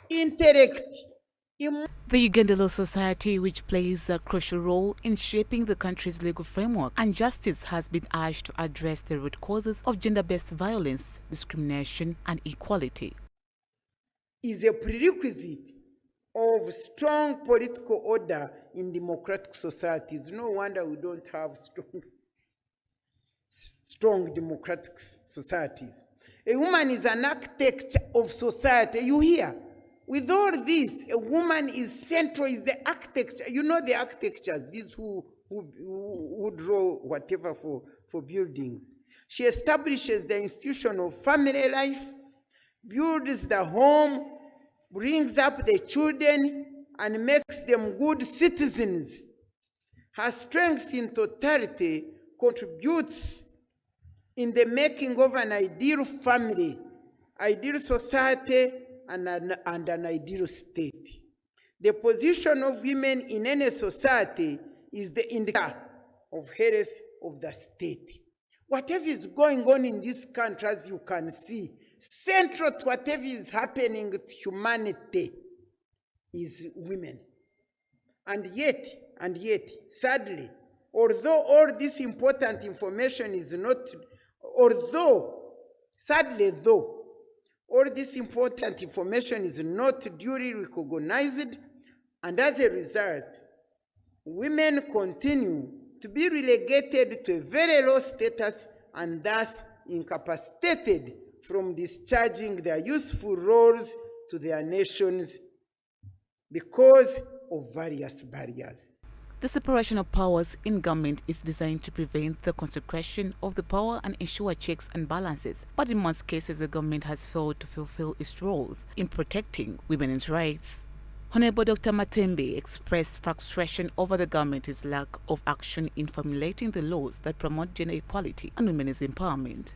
intellect. The Uganda Law Society, which plays a crucial role in shaping the country's legal framework and justice, has been urged to address the root causes of gender-based violence, discrimination and equality. Is a prerequisite of strong political order in democratic societies. No wonder we don't have strong democratic societies. A woman is an architect of society. You hear? With all this, a woman is central, is the architecture. You know the architectures, these who draw whatever for buildings. She establishes the institution of family life, builds the home, brings up the children, and makes them good citizens. Her strength in totality contributes in the making of an ideal family, ideal society, and an ideal state. The position of women in any society is the indicator of health of the state. Whatever is going on in this country, as you can see, central to whatever is happening to humanity is women. And yet, sadly, although all this important information is not, all this important information is not duly recognized, and as a result, women continue to be relegated to a very low status and thus incapacitated from discharging their useful roles to their nations because of various barriers. The separation of powers in government is designed to prevent the concentration of the power and ensure checks and balances. But in most cases, the government has failed to fulfill its roles in protecting women's rights. Honorable Dr Matembe expressed frustration over the government's lack of action in formulating the laws that promote gender equality and women's empowerment.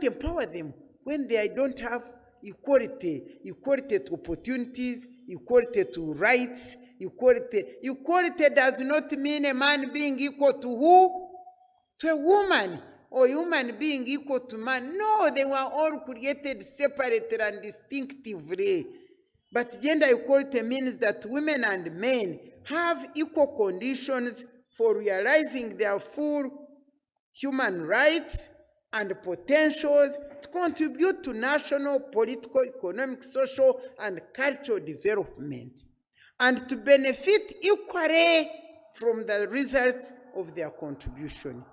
Empower them when they don't have equality to opportunities, equality to rights. Equality does not mean a man being equal to who? To a woman, or a woman being equal to man. No, they were all created separately and distinctively. But gender equality means that women and men have equal conditions for realizing their full human rights and potentials to contribute to national, political, economic, social, and cultural development, and to benefit equally from the results of their contribution.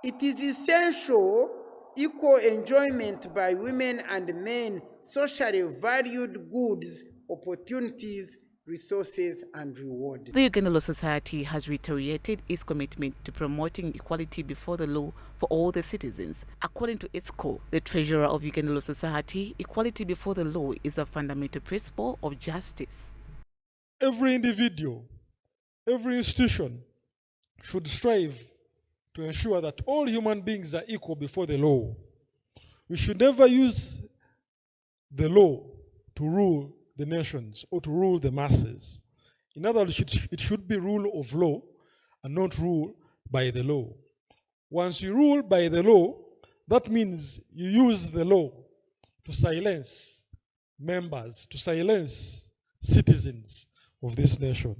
It is essential equal enjoyment by women and men socially valued goods, opportunities, resources, and reward. The Uganda Law Society has reiterated its commitment to promoting equality before the law for all the citizens. According to its core, the treasurer of Uganda Law Society, equality before the law is a fundamental principle of justice. Every individual, every institution should strive to ensure that all human beings are equal before the law. We should never use the law to rule the nations or to rule the masses. In other words, it should be rule of law and not rule by the law. Once you rule by the law, that means you use the law to silence members, to silence citizens of this nation.